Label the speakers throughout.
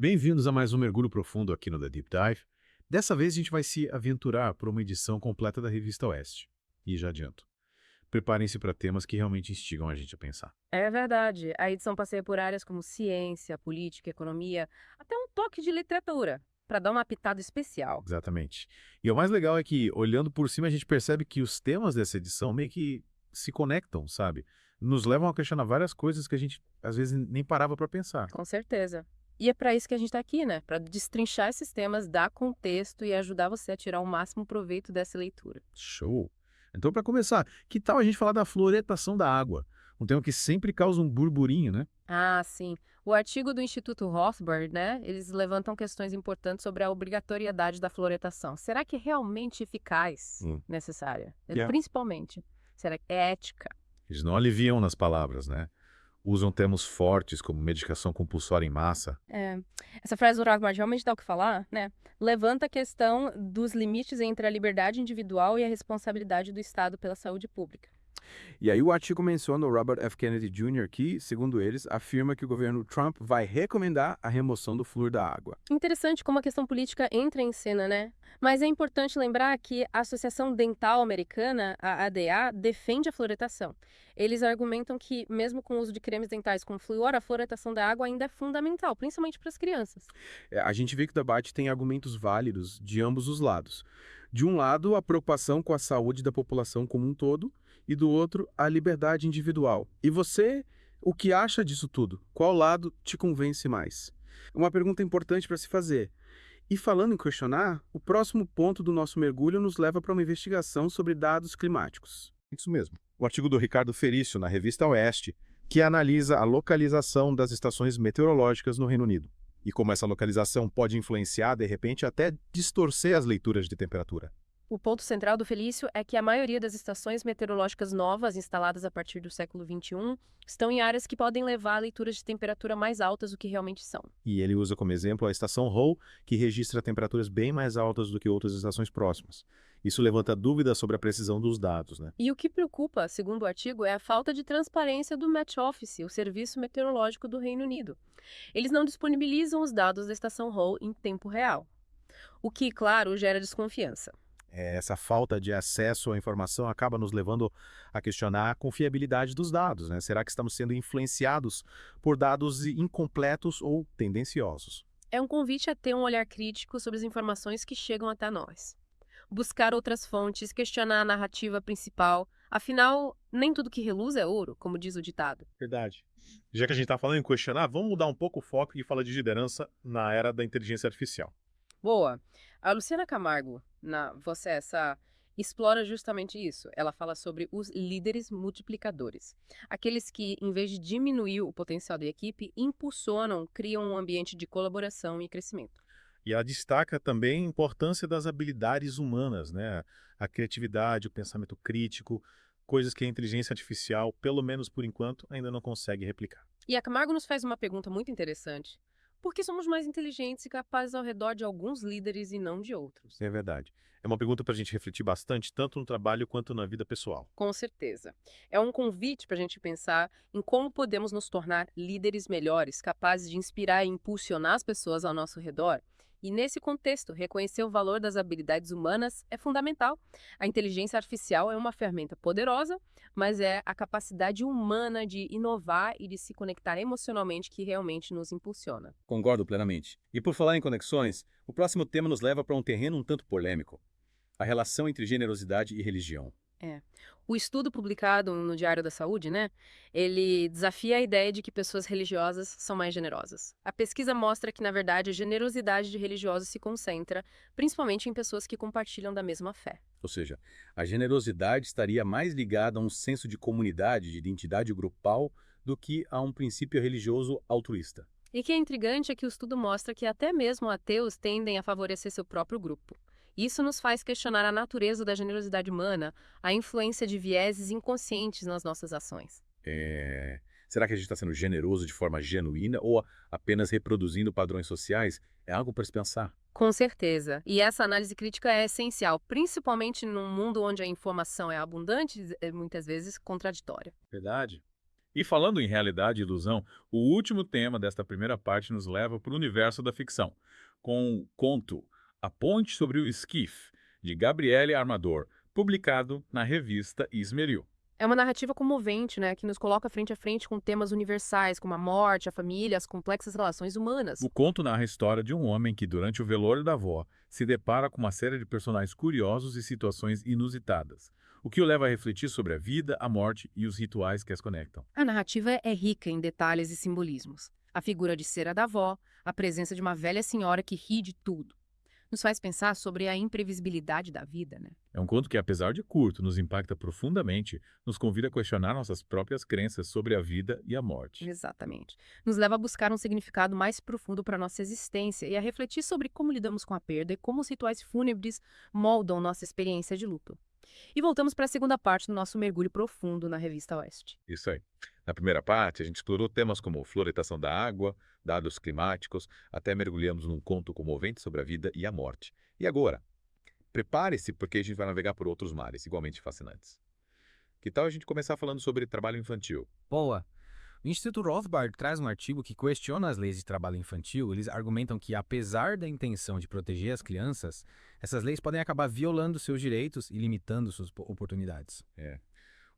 Speaker 1: Bem-vindos a mais um mergulho profundo aqui no The Deep Dive. Dessa vez a gente vai se aventurar por uma edição completa da Revista Oeste. E já adianto, preparem-se para temas que realmente instigam a gente a pensar.
Speaker 2: É verdade. A edição passeia por áreas como ciência, política, economia, até um toque de literatura, para dar uma pitada especial.
Speaker 1: Exatamente. E o mais legal é que, olhando por cima, a gente percebe que os temas dessa edição meio que se conectam, sabe? Nos levam a questionar várias coisas que a gente, às vezes, nem parava para pensar.
Speaker 2: Com certeza. E é para isso que a gente está aqui, né? Para destrinchar esses temas, dar contexto e ajudar você a tirar o máximo proveito dessa leitura.
Speaker 1: Show! Então, para começar, que tal a gente falar da fluoretação da água? Um tema que sempre causa um burburinho, né?
Speaker 2: Ah, sim. O artigo do Instituto Rothbard, né? Eles levantam questões importantes sobre a obrigatoriedade da fluoretação. Será que é realmente eficaz,
Speaker 1: Hum.
Speaker 2: necessária?
Speaker 1: Yeah.
Speaker 2: Principalmente, será que é ética?
Speaker 1: Eles não aliviam nas palavras, né? Usam termos fortes como medicação compulsória em massa.
Speaker 2: É, essa frase do Rothbard realmente dá o que falar, né? Levanta a questão dos limites entre a liberdade individual e a responsabilidade do Estado pela saúde pública.
Speaker 3: E aí o artigo menciona o Robert F. Kennedy Jr., que, segundo eles, afirma que o governo Trump vai recomendar a remoção do flúor da água.
Speaker 2: Interessante como a questão política entra em cena, né? Mas é importante lembrar que a Associação Dental Americana, a ADA, defende a fluoretação. Eles argumentam que, mesmo com o uso de cremes dentais com flúor, a fluoretação da água ainda é fundamental, principalmente para as crianças.
Speaker 3: A gente vê que o debate tem argumentos válidos de ambos os lados. De um lado, a preocupação com a saúde da população como um todo, e do outro, a liberdade individual. E você, o que acha disso tudo? Qual lado te convence mais? É uma pergunta importante para se fazer. E falando em questionar, o próximo ponto do nosso mergulho nos leva para uma investigação sobre dados climáticos.
Speaker 1: Isso mesmo. O artigo do Ricardo Ferício, na revista Oeste, que analisa a localização das estações meteorológicas no Reino Unido. E como essa localização pode influenciar, de repente, até distorcer as leituras de temperatura.
Speaker 2: O ponto central do Felício é que a maioria das estações meteorológicas novas, instaladas a partir do século XXI, estão em áreas que podem levar a leituras de temperatura mais altas do que realmente são.
Speaker 1: E ele usa como exemplo a estação Howe, que registra temperaturas bem mais altas do que outras estações próximas. Isso levanta dúvidas sobre a precisão dos dados, né?
Speaker 2: E o que preocupa, segundo o artigo, é a falta de transparência do Met Office, o Serviço Meteorológico do Reino Unido. Eles não disponibilizam os dados da estação Howe em tempo real, o que, claro, gera desconfiança.
Speaker 1: Essa falta de acesso à informação acaba nos levando a questionar a confiabilidade dos dados, né? Será que estamos sendo influenciados por dados incompletos ou tendenciosos?
Speaker 2: É um convite a ter um olhar crítico sobre as informações que chegam até nós. Buscar outras fontes, questionar a narrativa principal. Afinal, nem tudo que reluz é ouro, como diz o ditado.
Speaker 4: Verdade. Já que a gente está falando em questionar, vamos mudar um pouco o foco e falar de liderança na era da inteligência artificial.
Speaker 2: Boa. A Luciana Camargo, na Você Essa, explora justamente isso. Ela fala sobre os líderes multiplicadores. Aqueles que, em vez de diminuir o potencial da equipe, impulsionam, criam um ambiente de colaboração e crescimento.
Speaker 4: E ela destaca também a importância das habilidades humanas, né? A criatividade, o pensamento crítico, coisas que a inteligência artificial, pelo menos por enquanto, ainda não consegue replicar.
Speaker 2: E a Camargo nos faz uma pergunta muito interessante. Por que somos mais inteligentes e capazes ao redor de alguns líderes e não de outros?
Speaker 4: É verdade. É uma pergunta para a gente refletir bastante, tanto no trabalho quanto na vida pessoal.
Speaker 2: Com certeza. É um convite para a gente pensar em como podemos nos tornar líderes melhores, capazes de inspirar e impulsionar as pessoas ao nosso redor. E nesse contexto, reconhecer o valor das habilidades humanas é fundamental. A inteligência artificial é uma ferramenta poderosa, mas é a capacidade humana de inovar e de se conectar emocionalmente que realmente nos impulsiona.
Speaker 5: Concordo plenamente. E por falar em conexões, o próximo tema nos leva para um terreno um tanto polêmico: a relação entre generosidade e religião.
Speaker 2: É. O estudo publicado no Diário da Saúde, né, ele desafia a ideia de que pessoas religiosas são mais generosas. A pesquisa mostra que, na verdade, a generosidade de religiosos se concentra principalmente em pessoas que compartilham da mesma fé.
Speaker 5: Ou seja, a generosidade estaria mais ligada a um senso de comunidade, de identidade grupal, do que a um princípio religioso altruísta.
Speaker 2: E o que é intrigante é que o estudo mostra que até mesmo ateus tendem a favorecer seu próprio grupo. Isso nos faz questionar a natureza da generosidade humana, a influência de vieses inconscientes nas nossas ações.
Speaker 5: Será que a gente está sendo generoso de forma genuína ou apenas reproduzindo padrões sociais? É algo para se pensar.
Speaker 2: Com certeza. E essa análise crítica é essencial, principalmente num mundo onde a informação é abundante e muitas vezes contraditória.
Speaker 4: Verdade.
Speaker 6: E falando em realidade e ilusão, o último tema desta primeira parte nos leva para o universo da ficção, com o conto A Ponte sobre o Esquife, de Gabriele Armador, publicado na revista Ismeril.
Speaker 2: É uma narrativa comovente, né, que nos coloca frente a frente com temas universais, como a morte, a família, as complexas relações humanas.
Speaker 6: O conto narra a história de um homem que, durante o velório da avó, se depara com uma série de personagens curiosos e situações inusitadas, o que o leva a refletir sobre a vida, a morte e os rituais que as conectam.
Speaker 2: A narrativa é rica em detalhes e simbolismos. A figura de cera da avó, a presença de uma velha senhora que ri de tudo. Nos faz pensar sobre a imprevisibilidade da vida, né?
Speaker 6: É um conto que, apesar de curto, nos impacta profundamente, nos convida a questionar nossas próprias crenças sobre a vida e a morte.
Speaker 2: Exatamente. Nos leva a buscar um significado mais profundo para a nossa existência e a refletir sobre como lidamos com a perda e como os rituais fúnebres moldam nossa experiência de luto. E voltamos para a segunda parte do nosso mergulho profundo na Revista Oeste.
Speaker 1: Isso aí. Na primeira parte, a gente explorou temas como fluoretação da água, dados climáticos, até mergulhamos num conto comovente sobre a vida e a morte. E agora? Prepare-se, porque a gente vai navegar por outros mares, igualmente fascinantes. Que tal a gente começar falando sobre trabalho infantil?
Speaker 7: Boa! O Instituto Rothbard traz um artigo que questiona as leis de trabalho infantil. Eles argumentam que, apesar da intenção de proteger as crianças, essas leis podem acabar violando seus direitos e limitando suas oportunidades.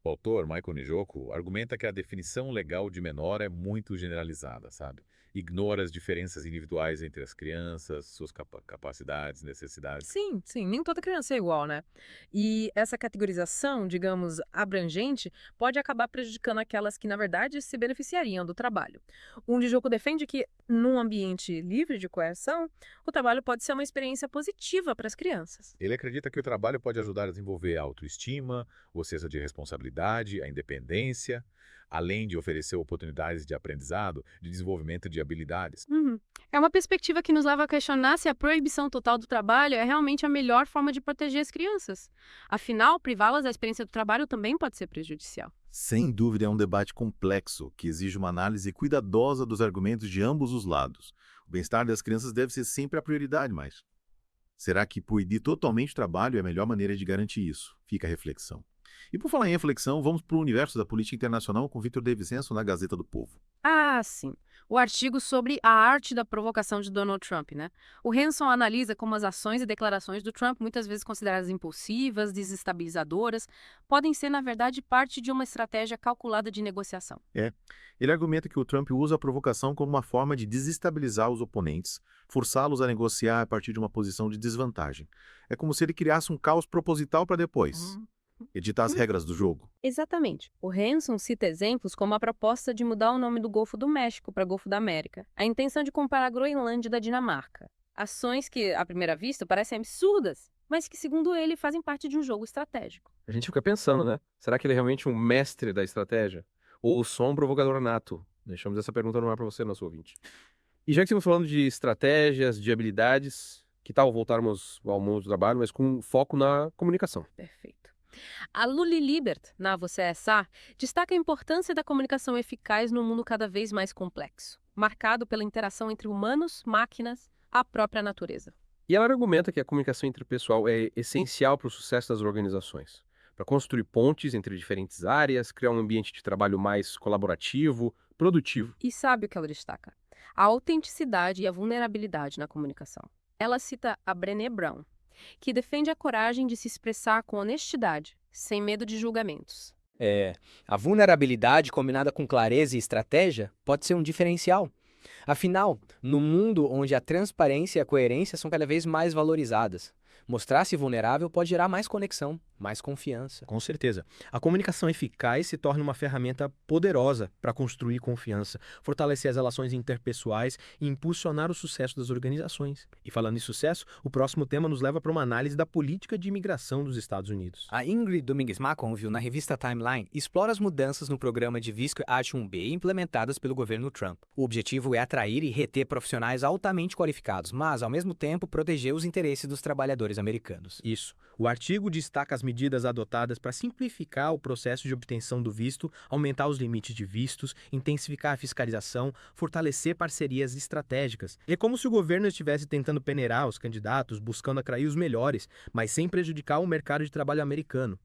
Speaker 1: O autor, Michael Nijoko, argumenta que a definição legal de menor é muito generalizada, sabe? Ignora as diferenças individuais entre as crianças, suas capacidades, necessidades.
Speaker 2: Sim, nem toda criança é igual, né? E essa categorização, digamos, abrangente, pode acabar prejudicando aquelas que, na verdade, se beneficiariam do trabalho. O Nijoko defende que, num ambiente livre de coerção, o trabalho pode ser uma experiência positiva para as crianças.
Speaker 1: Ele acredita que o trabalho pode ajudar a desenvolver a autoestima, o senso de responsabilidade, a independência, além de oferecer oportunidades de aprendizado, de desenvolvimento de habilidades.
Speaker 2: É uma perspectiva que nos leva a questionar se a proibição total do trabalho é realmente a melhor forma de proteger as crianças. Afinal, privá-las da experiência do trabalho também pode ser prejudicial.
Speaker 8: Sem dúvida, é um debate complexo que exige uma análise cuidadosa dos argumentos de ambos os lados. O bem-estar das crianças deve ser sempre a prioridade, mas será que proibir totalmente o trabalho é a melhor maneira de garantir isso? Fica a reflexão. E por falar em reflexão, vamos para o universo da política internacional com Victor De Vicenzo na Gazeta do Povo.
Speaker 2: Ah, sim. O artigo sobre a arte da provocação de Donald Trump, né? O Hanson analisa como as ações e declarações do Trump, muitas vezes consideradas impulsivas, desestabilizadoras, podem ser, na verdade, parte de uma estratégia calculada de negociação.
Speaker 8: Ele argumenta que o Trump usa a provocação como uma forma de desestabilizar os oponentes, forçá-los a negociar a partir de uma posição de desvantagem. É como se ele criasse um caos proposital para depois editar as regras do jogo.
Speaker 2: Exatamente. O Hanson cita exemplos como a proposta de mudar o nome do Golfo do México para Golfo da América, a intenção de comparar a Groenlândia da Dinamarca. Ações que, à primeira vista, parecem absurdas, mas que, segundo ele, fazem parte de um jogo estratégico.
Speaker 3: A gente fica pensando, né? Será que ele é realmente um mestre da estratégia? Ou só um provocador nato? Deixamos essa pergunta no ar para você, nosso ouvinte. E já que estamos falando de estratégias, de habilidades, que tal voltarmos ao mundo do trabalho, mas com foco na comunicação?
Speaker 2: Perfeito. A Luli Libert, na Você é SA, destaca a importância da comunicação eficaz num mundo cada vez mais complexo, marcado pela interação entre humanos, máquinas, a própria natureza.
Speaker 3: E ela argumenta que a comunicação interpessoal é essencial para o sucesso das organizações, para construir pontes entre diferentes áreas, criar um ambiente de trabalho mais colaborativo, produtivo.
Speaker 2: E sabe o que ela destaca? A autenticidade e a vulnerabilidade na comunicação. Ela cita a Brené Brown, que defende a coragem de se expressar com honestidade, sem medo de julgamentos.
Speaker 9: A vulnerabilidade combinada com clareza e estratégia pode ser um diferencial. Afinal, no mundo onde a transparência e a coerência são cada vez mais valorizadas, mostrar-se vulnerável pode gerar mais conexão, mais confiança.
Speaker 7: Com certeza. A comunicação eficaz se torna uma ferramenta poderosa para construir confiança, fortalecer as relações interpessoais e impulsionar o sucesso das organizações. E falando em sucesso, o próximo tema nos leva para uma análise da política de imigração dos Estados Unidos.
Speaker 9: A Ingrid Domingues Macconville, na revista Timeline, explora as mudanças no programa de visto H-1B implementadas pelo governo Trump. O objetivo é atrair e reter profissionais altamente qualificados, mas, ao mesmo tempo, proteger os interesses dos trabalhadores americanos.
Speaker 7: Isso. O artigo destaca as medidas adotadas para simplificar o processo de obtenção do visto, aumentar os limites de vistos, intensificar a fiscalização, fortalecer parcerias estratégicas. É como se o governo estivesse tentando peneirar os candidatos, buscando atrair os melhores, mas sem prejudicar o mercado de trabalho americano.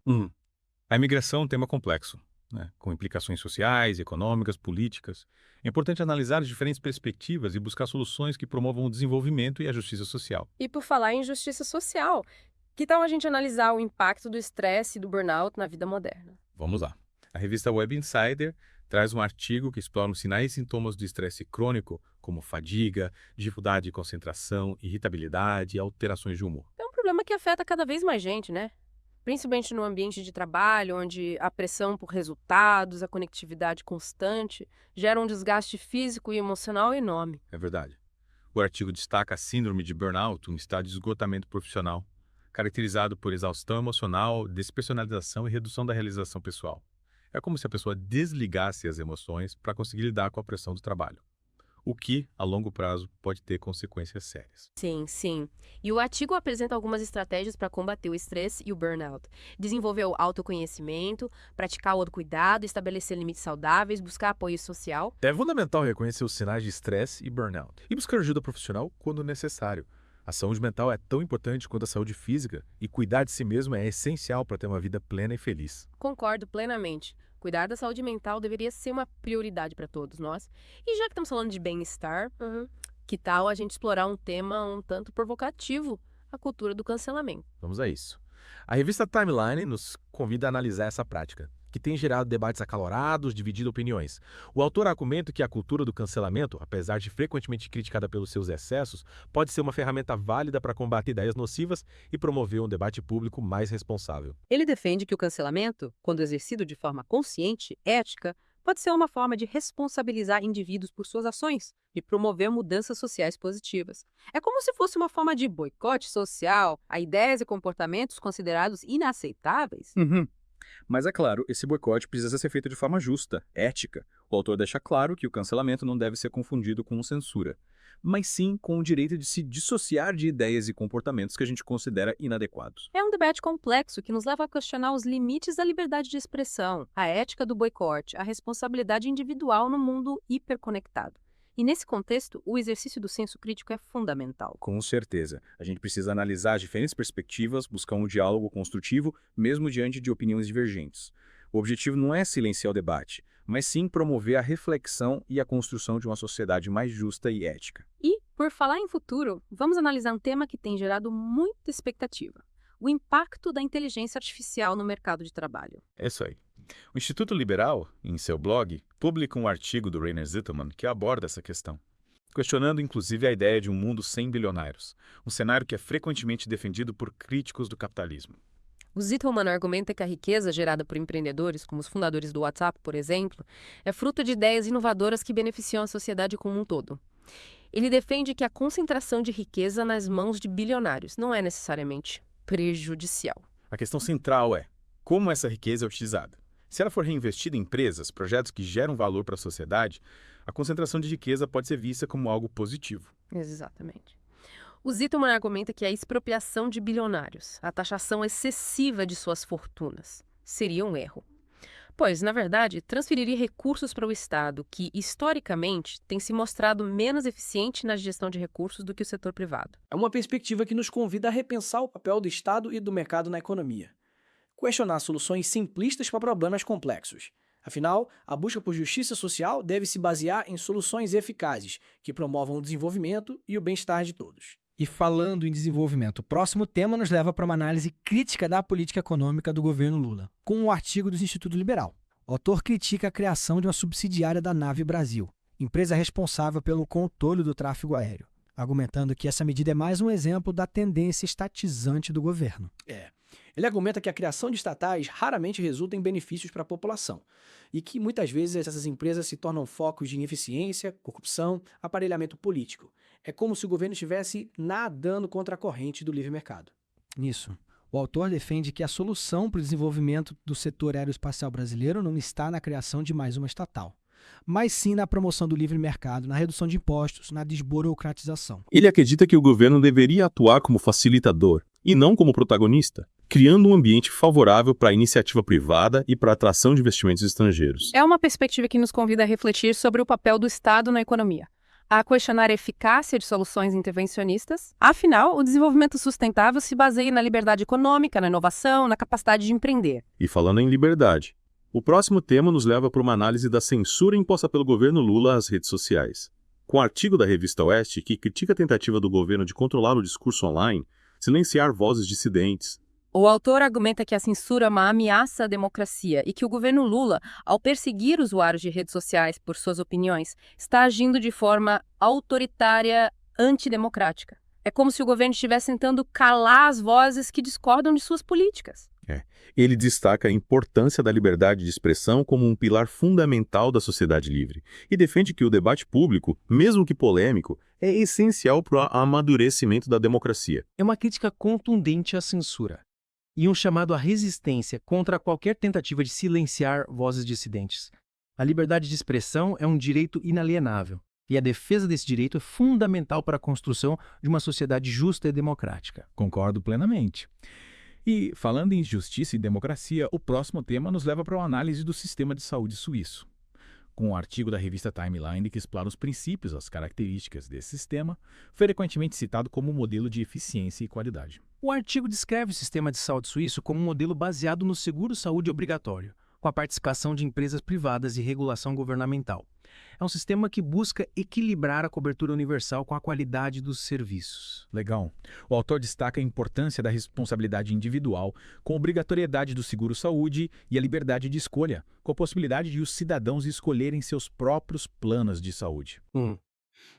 Speaker 6: A imigração é um tema complexo. né, com implicações sociais, econômicas, políticas. É importante analisar as diferentes perspectivas e buscar soluções que promovam o desenvolvimento e a justiça social.
Speaker 2: E por falar em justiça social, que tal a gente analisar o impacto do estresse e do burnout na vida moderna?
Speaker 6: Vamos lá. A revista Web Insider traz um artigo que explora os sinais e sintomas do estresse crônico, como fadiga, dificuldade de concentração, irritabilidade e alterações de humor.
Speaker 2: É um problema que afeta cada vez mais gente, né? Principalmente no ambiente de trabalho, onde a pressão por resultados, a conectividade constante, gera um desgaste físico e emocional enorme.
Speaker 6: É verdade. O artigo destaca a síndrome de burnout, um estado de esgotamento profissional, caracterizado por exaustão emocional, despersonalização e redução da realização pessoal. É como se a pessoa desligasse as emoções para conseguir lidar com a pressão do trabalho, o que, a longo prazo, pode ter consequências sérias.
Speaker 2: Sim, sim. E o artigo apresenta algumas estratégias para combater o estresse e o burnout. Desenvolver o autoconhecimento, praticar o autocuidado, estabelecer limites saudáveis, buscar apoio social.
Speaker 3: É fundamental reconhecer os sinais de estresse e burnout e buscar ajuda profissional quando necessário. A saúde mental é tão importante quanto a saúde física e cuidar de si mesmo é essencial para ter uma vida plena e feliz.
Speaker 2: Concordo plenamente. Cuidar da saúde mental deveria ser uma prioridade para todos nós. E já que estamos falando de bem-estar, que tal a gente explorar um tema um tanto provocativo, a cultura do cancelamento?
Speaker 3: Vamos a isso. A revista Timeline nos convida a analisar essa prática, que tem gerado debates acalorados, dividindo opiniões. O autor argumenta que a cultura do cancelamento, apesar de frequentemente criticada pelos seus excessos, pode ser uma ferramenta válida para combater ideias nocivas e promover um debate público mais responsável.
Speaker 10: Ele defende que o cancelamento, quando exercido de forma consciente, ética, pode ser uma forma de responsabilizar indivíduos por suas ações e promover mudanças sociais positivas. É como se fosse uma forma de boicote social a ideias e comportamentos considerados inaceitáveis.
Speaker 5: Mas é claro, esse boicote precisa ser feito de forma justa, ética. O autor deixa claro que o cancelamento não deve ser confundido com censura, mas sim com o direito de se dissociar de ideias e comportamentos que a gente considera inadequados.
Speaker 10: É um debate complexo que nos leva a questionar os limites da liberdade de expressão, a ética do boicote, a responsabilidade individual no mundo hiperconectado. E nesse contexto, o exercício do senso crítico é fundamental.
Speaker 5: Com certeza. A gente precisa analisar as diferentes perspectivas, buscar um diálogo construtivo, mesmo diante de opiniões divergentes. O objetivo não é silenciar o debate, mas sim promover a reflexão e a construção de uma sociedade mais justa e ética.
Speaker 10: E, por falar em futuro, vamos analisar um tema que tem gerado muita expectativa: o impacto da inteligência artificial no mercado de trabalho.
Speaker 6: É isso aí. O Instituto Liberal, em seu blog, publica um artigo do Rainer Zitelmann que aborda essa questão, questionando inclusive a ideia de um mundo sem bilionários, um cenário que é frequentemente defendido por críticos do capitalismo.
Speaker 2: O Zitelmann argumenta que a riqueza gerada por empreendedores, como os fundadores do WhatsApp, por exemplo, é fruto de ideias inovadoras que beneficiam a sociedade como um todo. Ele defende que a concentração de riqueza nas mãos de bilionários não é necessariamente prejudicial.
Speaker 6: A questão central é como essa riqueza é utilizada. Se ela for reinvestida em empresas, projetos que geram valor para a sociedade, a concentração de riqueza pode ser vista como algo positivo.
Speaker 2: Exatamente. O Zitelmann argumenta que a expropriação de bilionários, a taxação excessiva de suas fortunas, seria um erro. Pois, na verdade, transferiria recursos para o Estado, que, historicamente, tem se mostrado menos eficiente na gestão de recursos do que o setor privado.
Speaker 11: É uma perspectiva que nos convida a repensar o papel do Estado e do mercado na economia. Questionar soluções simplistas para problemas complexos. Afinal, a busca por justiça social deve se basear em soluções eficazes, que promovam o desenvolvimento e o bem-estar de todos.
Speaker 7: E falando em desenvolvimento, o próximo tema nos leva para uma análise crítica da política econômica do governo Lula, com um artigo do Instituto Liberal. O autor critica a criação de uma subsidiária da Nave Brasil, empresa responsável pelo controle do tráfego aéreo, argumentando que essa medida é mais um exemplo da tendência estatizante do governo.
Speaker 11: Ele argumenta que a criação de estatais raramente resulta em benefícios para a população e que, muitas vezes, essas empresas se tornam focos de ineficiência, corrupção, aparelhamento político. É como se o governo estivesse nadando contra a corrente do livre mercado.
Speaker 7: Nisso, o autor defende que a solução para o desenvolvimento do setor aeroespacial brasileiro não está na criação de mais uma estatal, mas sim na promoção do livre mercado, na redução de impostos, na desburocratização.
Speaker 3: Ele acredita que o governo deveria atuar como facilitador e não como protagonista, criando um ambiente favorável para a iniciativa privada e para a atração de investimentos estrangeiros.
Speaker 2: É uma perspectiva que nos convida a refletir sobre o papel do Estado na economia, a questionar a eficácia de soluções intervencionistas. Afinal, o desenvolvimento sustentável se baseia na liberdade econômica, na inovação, na capacidade de empreender.
Speaker 3: E falando em liberdade, O próximo tema nos leva para uma análise da censura imposta pelo governo Lula às redes sociais. Com um artigo da revista Oeste que critica a tentativa do governo de controlar o discurso online, silenciar vozes dissidentes.
Speaker 2: O autor argumenta que a censura é uma ameaça à democracia e que o governo Lula, ao perseguir usuários de redes sociais por suas opiniões, está agindo de forma autoritária, antidemocrática. É como se o governo estivesse tentando calar as vozes que discordam de suas políticas.
Speaker 3: Ele destaca a importância da liberdade de expressão como um pilar fundamental da sociedade livre e defende que o debate público, mesmo que polêmico, é essencial para o amadurecimento da democracia.
Speaker 12: É uma crítica contundente à censura e um chamado à resistência contra qualquer tentativa de silenciar vozes dissidentes. A liberdade de expressão é um direito inalienável e a defesa desse direito é fundamental para a construção de uma sociedade justa e democrática.
Speaker 6: Concordo plenamente. E, falando em justiça e democracia, o próximo tema nos leva para uma análise do sistema de saúde suíço. Com um artigo da revista Timeline que explora os princípios e as características desse sistema, frequentemente citado como modelo de eficiência e qualidade.
Speaker 12: O artigo descreve o sistema de saúde suíço como um modelo baseado no seguro-saúde obrigatório, com a participação de empresas privadas e regulação governamental. É um sistema que busca equilibrar a cobertura universal com a qualidade dos serviços.
Speaker 6: Legal. O autor destaca a importância da responsabilidade individual, com a obrigatoriedade do seguro-saúde e a liberdade de escolha, com a possibilidade de os cidadãos escolherem seus próprios planos de saúde.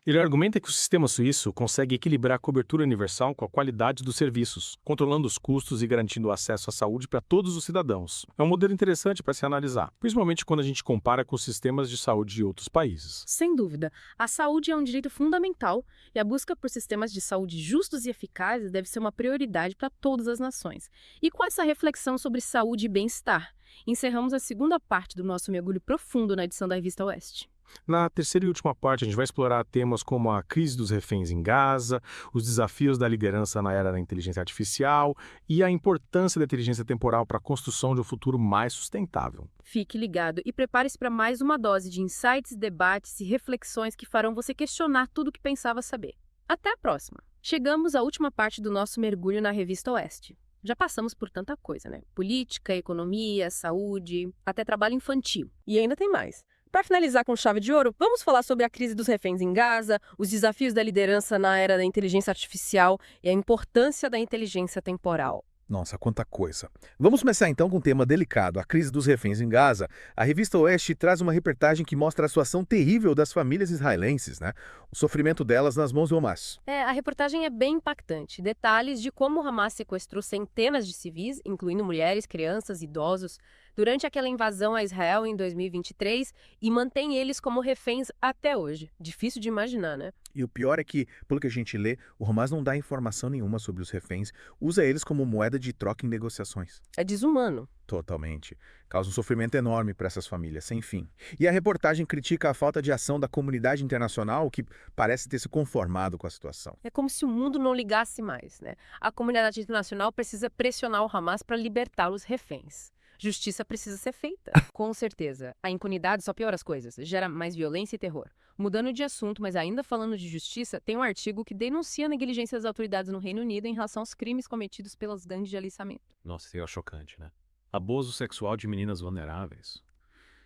Speaker 3: Ele argumenta que o sistema suíço consegue equilibrar a cobertura universal com a qualidade dos serviços, controlando os custos e garantindo o acesso à saúde para todos os cidadãos. É um modelo interessante para se analisar, principalmente quando a gente compara com os sistemas de saúde de outros países.
Speaker 2: Sem dúvida, a saúde é um direito fundamental e a busca por sistemas de saúde justos e eficazes deve ser uma prioridade para todas as nações. E com essa reflexão sobre saúde e bem-estar, encerramos a segunda parte do nosso mergulho profundo na edição da Revista Oeste.
Speaker 3: Na terceira e última parte, a gente vai explorar temas como a crise dos reféns em Gaza, os desafios da liderança na era da inteligência artificial e a importância da inteligência temporal para a construção de um futuro mais sustentável.
Speaker 2: Fique ligado e prepare-se para mais uma dose de insights, debates e reflexões que farão você questionar tudo o que pensava saber. Até a próxima! Chegamos à última parte do nosso mergulho na Revista Oeste. Já passamos por tanta coisa, né? Política, economia, saúde, até trabalho infantil. E ainda tem mais. Para finalizar com chave de ouro, vamos falar sobre a crise dos reféns em Gaza, os desafios da liderança na era da inteligência artificial e a importância da inteligência temporal.
Speaker 1: Nossa, quanta coisa. Vamos começar então com um tema delicado, a crise dos reféns em Gaza. A revista Oeste traz uma reportagem que mostra a situação terrível das famílias israelenses, né? O sofrimento delas nas mãos do Hamas.
Speaker 2: A reportagem é bem impactante. Detalhes de como o Hamas sequestrou centenas de civis, incluindo mulheres, crianças, idosos, durante aquela invasão a Israel em 2023 e mantém eles como reféns até hoje. Difícil de imaginar, né?
Speaker 1: E o pior é que, pelo que a gente lê, o Hamas não dá informação nenhuma sobre os reféns, usa eles como moeda de troca em negociações.
Speaker 2: É desumano.
Speaker 1: Totalmente. Causa um sofrimento enorme para essas famílias, sem fim. E a reportagem critica a falta de ação da comunidade internacional, que parece ter se conformado com a situação.
Speaker 2: É como se o mundo não ligasse mais, né? A comunidade internacional precisa pressionar o Hamas para libertar os reféns. Justiça precisa ser feita. Com certeza. A impunidade só piora as coisas, gera mais violência e terror. Mudando de assunto, mas ainda falando de justiça, tem um artigo que denuncia a negligência das autoridades no Reino Unido em relação aos crimes cometidos pelas gangues de aliciamento.
Speaker 5: Nossa, isso é chocante, né? Abuso sexual de meninas vulneráveis.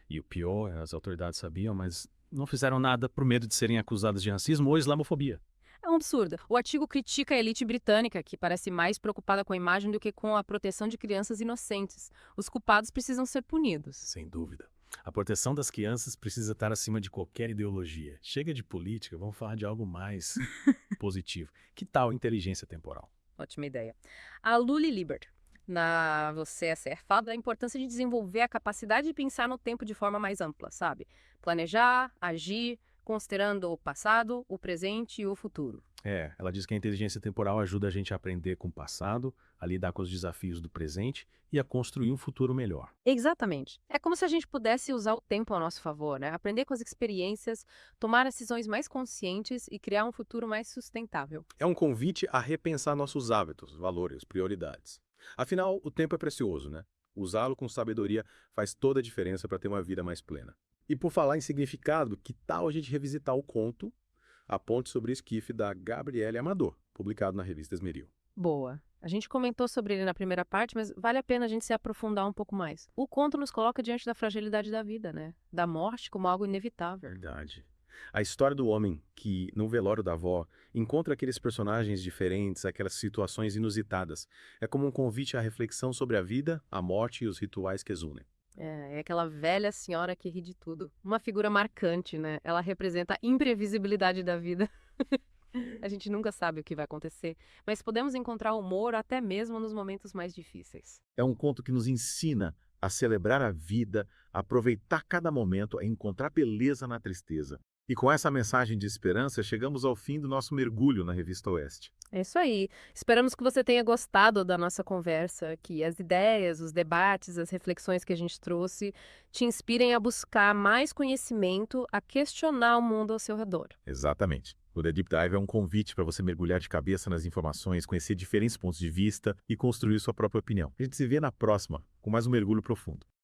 Speaker 5: E o pior, as autoridades sabiam, mas não fizeram nada por medo de serem acusadas de racismo ou islamofobia.
Speaker 2: É um absurdo. O artigo critica a elite britânica, que parece mais preocupada com a imagem do que com a proteção de crianças inocentes. Os culpados precisam ser punidos.
Speaker 5: Sem dúvida. A proteção das crianças precisa estar acima de qualquer ideologia. Chega de política, vamos falar de algo mais positivo. Que tal inteligência temporal?
Speaker 2: Ótima ideia. A Luli Libert, na Você é Ser, fala da importância de desenvolver a capacidade de pensar no tempo de forma mais ampla, sabe? Planejar, agir, considerando o passado, o presente e o futuro.
Speaker 5: Ela diz que a inteligência temporal ajuda a gente a aprender com o passado, a lidar com os desafios do presente e a construir um futuro melhor.
Speaker 2: Exatamente. É como se a gente pudesse usar o tempo a nosso favor, né? Aprender com as experiências, tomar decisões mais conscientes e criar um futuro mais sustentável.
Speaker 3: É um convite a repensar nossos hábitos, valores, prioridades. Afinal, o tempo é precioso, né? Usá-lo com sabedoria faz toda a diferença para ter uma vida mais plena. E por falar em significado, que tal a gente revisitar o conto A Ponte sobre o Esquife, da Gabriele Amador, publicado na revista Esmeril.
Speaker 2: Boa. A gente comentou sobre ele na primeira parte, mas vale a pena a gente se aprofundar um pouco mais. O conto nos coloca diante da fragilidade da vida, né? Da morte como algo inevitável.
Speaker 3: Verdade. A história do homem que, no velório da avó, encontra aqueles personagens diferentes, aquelas situações inusitadas. É como um convite à reflexão sobre a vida, a morte e os rituais que as unem.
Speaker 2: É aquela velha senhora que ri de tudo. Uma figura marcante, né? Ela representa a imprevisibilidade da vida. A gente nunca sabe o que vai acontecer, mas podemos encontrar humor até mesmo nos momentos mais difíceis.
Speaker 8: É um conto que nos ensina a celebrar a vida, a aproveitar cada momento, a encontrar beleza na tristeza. E com essa mensagem de esperança, chegamos ao fim do nosso mergulho na Revista Oeste.
Speaker 2: É isso aí. Esperamos que você tenha gostado da nossa conversa, que as ideias, os debates, as reflexões que a gente trouxe te inspirem a buscar mais conhecimento, a questionar o mundo ao seu redor.
Speaker 8: Exatamente. O The Deep Dive é um convite para você mergulhar de cabeça nas informações, conhecer diferentes pontos de vista e construir sua própria opinião. A gente se vê na próxima, com mais um mergulho profundo.